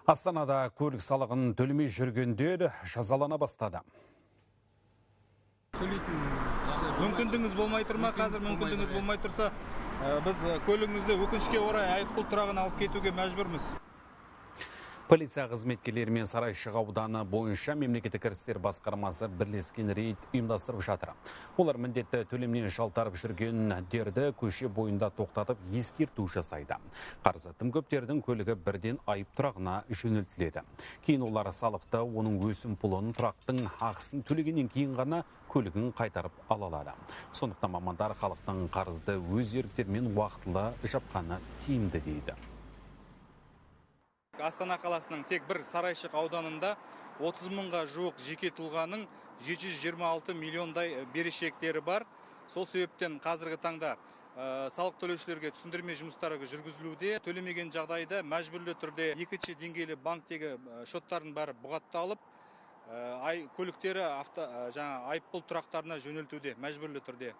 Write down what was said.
Астанада көлік салығын төлемей жүргендер жазалана бастады. Мүмкіндігіңіз болмай тұрма, қазір мүмкіндігіңіз болмай тұрса, біз көлігіңізді өкінішке орай айыппұл тұрағына алып кетуге мәжбүрміз. Полиция қызметкерлері мен Сарайшық ауданы бойынша мемлекеттік кірістер басқармасы бірлескен рейд ұйымдастырып жатыр. Олар міндетті төлемнен жалтарып жүргендерді көше бойында тоқтатып ескерту жасайды. Қарызы тым көптердің көлігі бірден айып тұрағына жөнелтіледі. Кейін олар салықты, оның өсімпұлын, тұрақтың ақысын төлегеннен кейін ғана көлігін қайтарып ала алады. Сондықтан мамандар халықтың қарызды өз еріктерімен уақытылы жапқаны тиімді дейді. Астана қаласының тек бір Сарайшық ауданында 30 мыңға жуық жеке тұлғаның 726 миллиондай берешектері бар. Сол себептен қазіргі таңда салық төлеушілерге түсіндірме жұмыстары жүргізілуде. Төлемеген жағдайда мәжбүрлі түрде екінші деңгейлі банктегі шоттардың бәрі бұғатталып, көліктері айыппұл тұрақтарына жөнелтуде мәжбүрлі түрде.